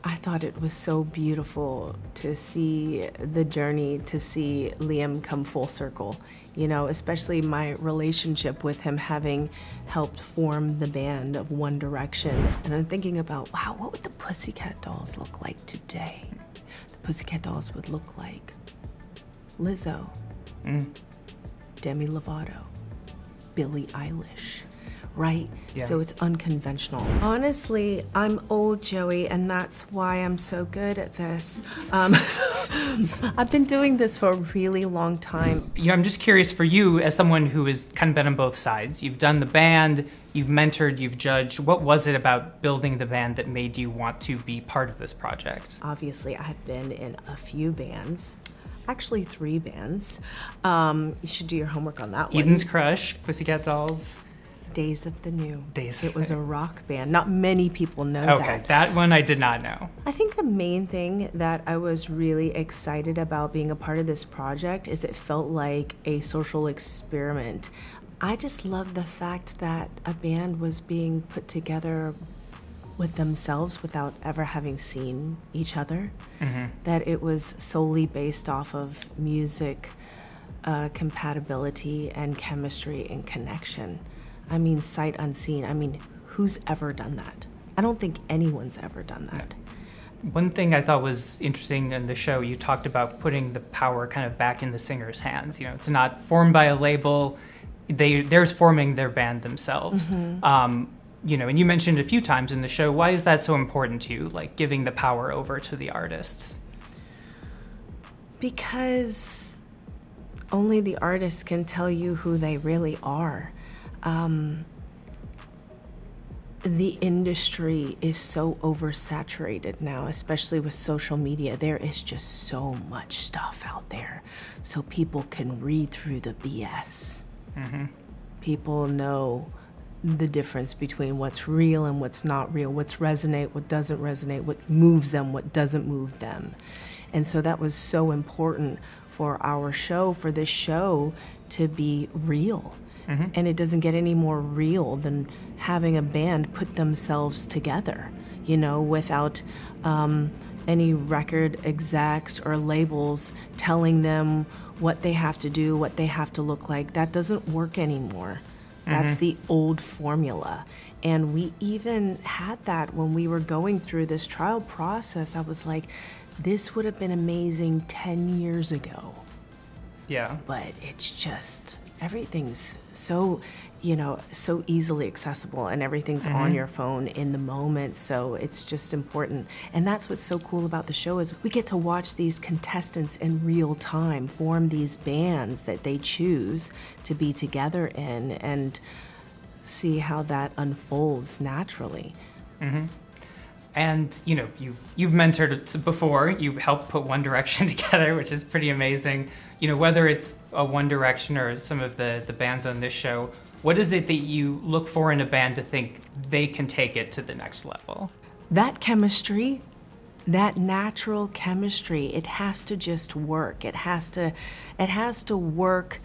I thought it was so beautiful to see the journey, to see Liam come full circle, you know, especially my relationship with him having helped form the band of One Direction. And I'm thinking about, wow, what would the Pussycat Dolls look like today? The Pussycat Dolls would look like Lizzo, Demi Lovato, Billie Eilish. Right? Yeah. So it's unconventional. Honestly, I'm old, Joey, and that's why I'm so good at this. I've been doing this for a really long time. You know, I'm just curious for you, as someone who has kind of been on both sides. You've done the band, you've mentored, you've judged. What was it about building the band that made you want to be part of this project? Obviously, I've been in a few bands. Actually, 3 bands. You should do your homework on that one. Eden's Crush, Pussycat Dolls. Days of the New. Days It was a rock band. Not many people know that. Okay, that one I did not know. I think the main thing that I was really excited about being a part of this project is it felt like a social experiment. I just love the fact that a band was being put together with themselves without ever having seen each other. That it was solely based off of music, compatibility and chemistry and connection. I mean, sight unseen. I mean, who's ever done that? I don't think anyone's ever done that. One thing I thought was interesting in the show, you talked about putting the power kind of back in the singer's hands. You know, it's not formed by a label. They're forming their band themselves. You know, and you mentioned a few times in the show, why is that so important to you, like giving the power over to the artists? Because only the artists can tell you who they really are. The industry is so oversaturated now, especially with social media. There is just so much stuff out there, so people can read through the BS. People know the difference between what's real and what's not real, what's resonate, what doesn't resonate, what moves them, what doesn't move them. And so that was so important for our show, for this show to be real. And it doesn't get any more real than having a band put themselves together, you know, without any record execs or labels telling them what they have to do, what they have to look like. That doesn't work anymore. That's the old formula. And we even had that when we were going through this trial process. I was like, this would have been amazing 10 years ago. Yeah. But it's just, everything's so, you know, so easily accessible, and everything's on your phone in the moment, so it's just important. And that's what's so cool about the show is we get to watch these contestants in real time form these bands that they choose to be together in and see how that unfolds naturally. And you know, you've mentored before. You've helped put One Direction together, which is pretty amazing. You know, whether it's a One Direction or some of the bands on this show, what is it that you look for in a band to think they can take it to the next level? That chemistry, that natural chemistry, it has to just work. It has to work.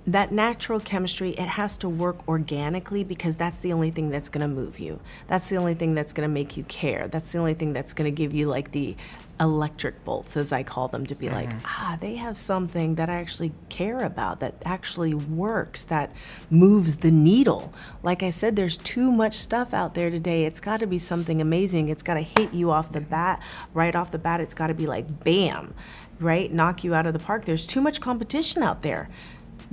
That natural chemistry, it has to work organically, because that's the only thing that's gonna move you. That's the only thing that's gonna make you care. That's the only thing that's gonna give you like the electric bolts, as I call them, to be like, they have something that I actually care about, that actually works, that moves the needle. Like I said, there's too much stuff out there today. It's gotta be something amazing. It's gotta hit you off the bat, right off the bat. It's gotta be like, bam, right? Knock you out of the park. There's too much competition out there.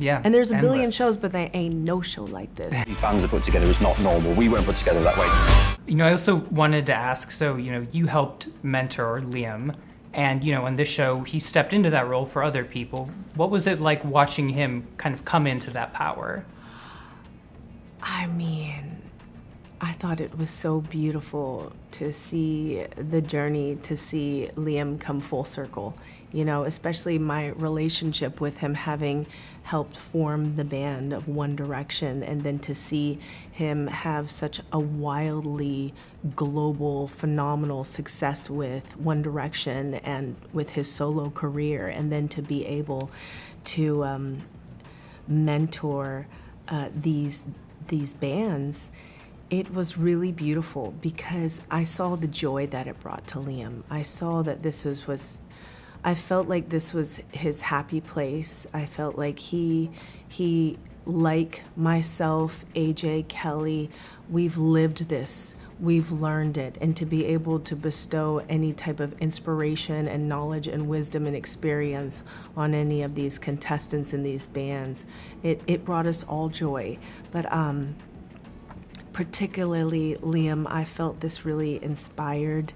Yeah. And there's a billion endless. shows, but there ain't no show like this. These bands are put together is not normal. We weren't put together that way. You know, I also wanted to ask, so, you know, you helped mentor Liam, and, you know, on this show, he stepped into that role for other people. What was it like watching him kind of come into that power? I mean, I thought it was so beautiful to see the journey, to see Liam come full circle, you know, especially my relationship with him having helped form the band of One Direction, and then to see him have such a wildly global, phenomenal success with One Direction and with his solo career, and then to be able to mentor these bands. It was really beautiful because I saw the joy that it brought to Liam. I saw that I felt like this was his happy place. I felt like he, like myself, AJ, Kelly, we've lived this. We've learned it, and to be able to bestow any type of inspiration and knowledge and wisdom and experience on any of these contestants in these bands, it brought us all joy. But particularly Liam, I felt this really inspired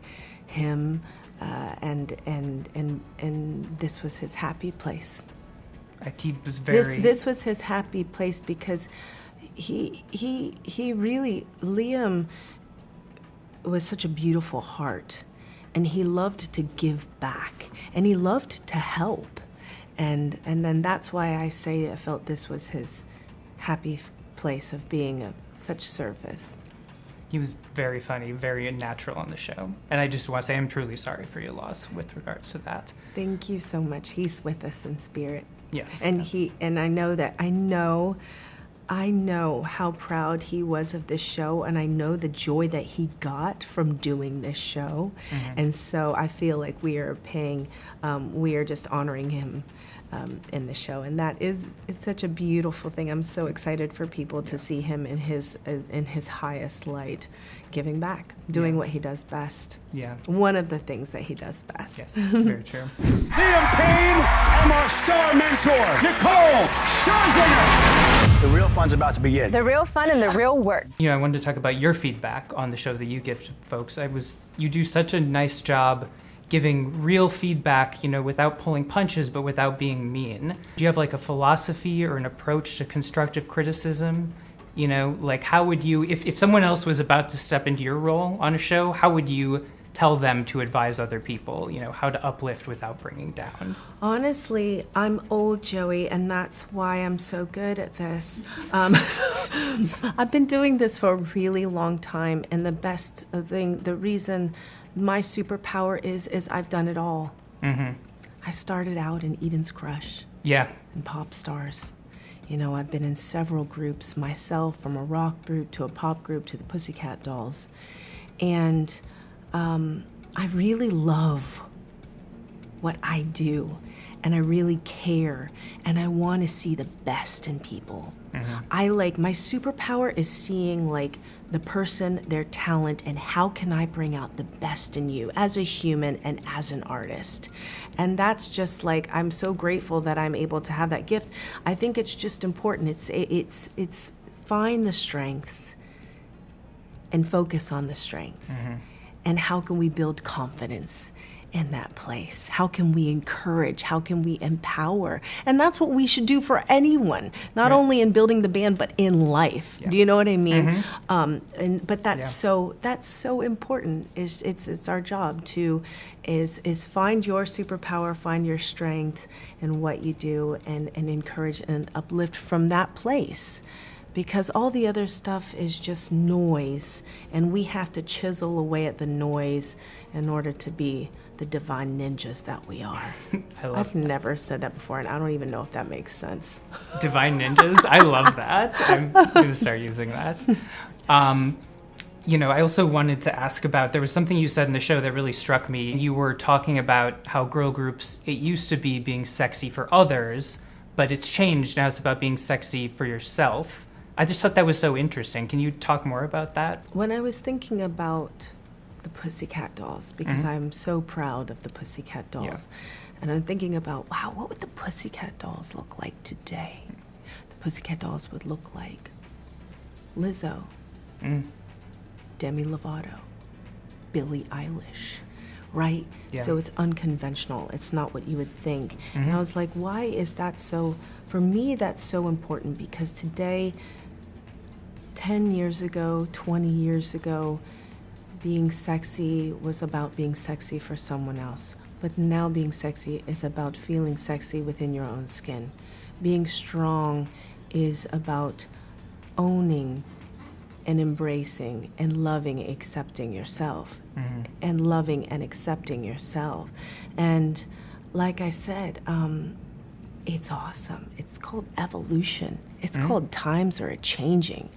him, and this was his happy place. He was very. This was his happy place because he really, Liam was such a beautiful heart, and he loved to give back, and he loved to help, and then that's why I say I felt this was his happy place of being of such service. He was very funny, very natural on the show, and I just want to say I'm truly sorry for your loss with regards to that. Thank you so much. He's with us in spirit. Yes. And I know how proud he was of this show, and I know the joy that he got from doing this show. Mm-hmm. And so I feel like we are just honoring him in the show, and it's such a beautiful thing. I'm so excited for people to see him in his highest light, giving back, doing what he does best. Yeah. One of the things that he does best. Yes, that's very true. Liam Payne and our star mentor, Nicole Scherzinger. The real fun's about to begin. The real fun and the real work. I wanted to talk about your feedback on the show that you give to folks. You do such a nice job giving real feedback, without pulling punches, but without being mean. Do you have like a philosophy or an approach to constructive criticism? Like how would you, if someone else was about to step into your role on a show, how would you tell them to advise other people, how to uplift without bringing down? Honestly, I'm old, Joey, and that's why I'm so good at this. I've been doing this for a really long time, and the reason my superpower is I've done it all. Mm-hmm. I started out in Eden's Crush. Yeah. And Pop Stars. I've been in several groups myself, from a rock group to a pop group to the Pussycat Dolls. And I really love what I do, and I really care, and I want to see the best in people. Mm-hmm. My superpower is seeing the person, their talent, and how can I bring out the best in you as a human and as an artist. And that's just I'm so grateful that I'm able to have that gift. I think it's just important. It's find the strengths and focus on the strengths. Mm-hmm. And how can we build confidence in that place? How can we encourage? How can we empower? And that's what we should do for anyone, not only in building the band, but in life. Yeah. Do you know what I mean? Mm-hmm. But that's so important. It's our job to find your superpower, find your strength in what you do, and encourage and uplift from that place. Because all the other stuff is just noise, and we have to chisel away at the noise in order to be the divine ninjas that we are. I've never said that before, and I don't even know if that makes sense. Divine ninjas? I love that. I'm going to start using that. I also wanted to ask about, there was something you said in the show that really struck me. You were talking about how girl groups, it used to be being sexy for others, but it's changed. Now it's about being sexy for yourself. I just thought that was so interesting. Can you talk more about that? When I was thinking about the Pussycat Dolls, because mm-hmm. I'm so proud of the Pussycat Dolls, and I'm thinking about, wow, what would the Pussycat Dolls look like today? The Pussycat Dolls would look like Lizzo, Demi Lovato, Billie Eilish, right? Yeah. So it's unconventional. It's not what you would think. Mm-hmm. And I was like, why is that so? For me, that's so important, because today, 10 years ago, 20 years ago, being sexy was about being sexy for someone else. But now being sexy is about feeling sexy within your own skin. Being strong is about owning and embracing and loving, accepting yourself. Mm-hmm. And loving and accepting yourself. And like I said, It's awesome. It's called evolution. It's called times are changing,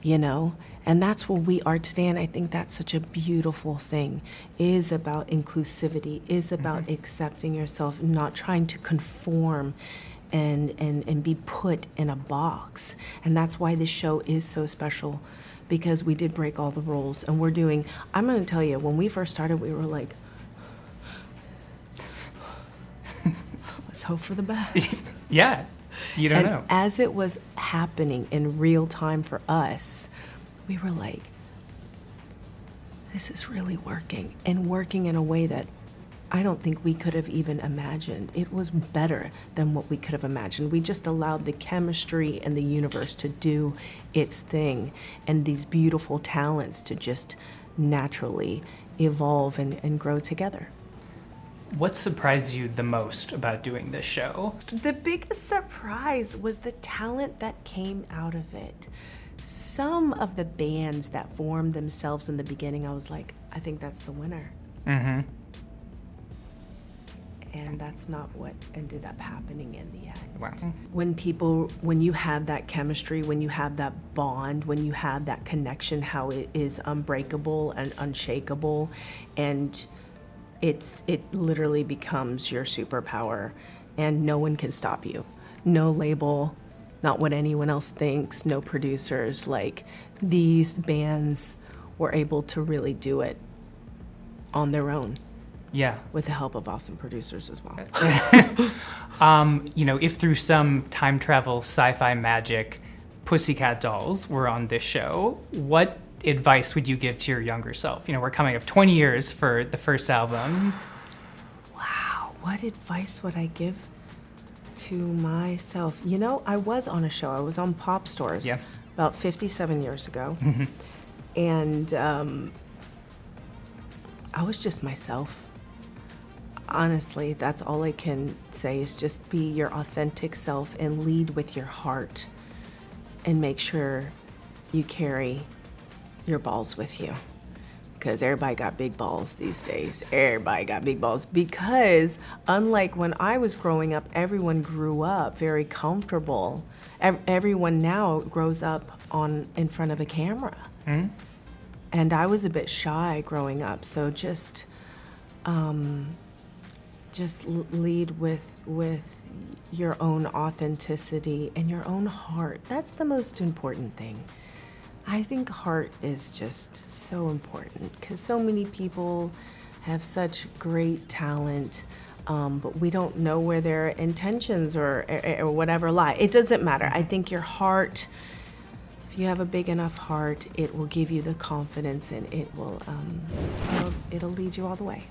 you know? And that's where we are today, and I think that's such a beautiful thing, is about inclusivity, is about accepting yourself, not trying to conform and be put in a box. And that's why this show is so special, because we did break all the rules, and we're doing, I'm gonna tell you, when we first started, we were like, let's hope for the best. Yeah, you don't And know. as it was happening in real time for us, we were like, this is really working, and working in a way that I don't think we could have even imagined. It was better than what we could have imagined. We just allowed the chemistry and the universe to do its thing, and these beautiful talents to just naturally evolve and grow together. What surprised you the most about doing this show? The biggest surprise was the talent that came out of it. Some of the bands that formed themselves in the beginning, I was like, I think that's the winner. Mm-hmm. And that's not what ended up happening in the end. Wow. When you have that chemistry, when you have that bond, when you have that connection, how it is unbreakable and unshakable, and it literally becomes your superpower, and no one can stop you. No label, not what anyone else thinks, no producers. Like, these bands were able to really do it on their own. Yeah. With the help of awesome producers as well. You know, if through some time travel sci-fi magic, Pussycat Dolls were on this show, what advice would you give to your younger self? You know, we're coming up 20 years for the first album. Wow, what advice would I give to myself? You know, I was on a show. I was on Pop Stores about 57 years ago. And I was just myself. Honestly, that's all I can say, is just be your authentic self and lead with your heart, and make sure you carry your balls with you, because everybody got big balls these days. Everybody got big balls, because unlike when I was growing up, everyone grew up very comfortable. Everyone now grows up in front of a camera. And I was a bit shy growing up, so just lead with your own authenticity and your own heart. That's the most important thing. I think heart is just so important, because so many people have such great talent, but we don't know where their intentions or whatever lie. It doesn't matter. I think your heart, if you have a big enough heart, it will give you the confidence, and it will it'll lead you all the way.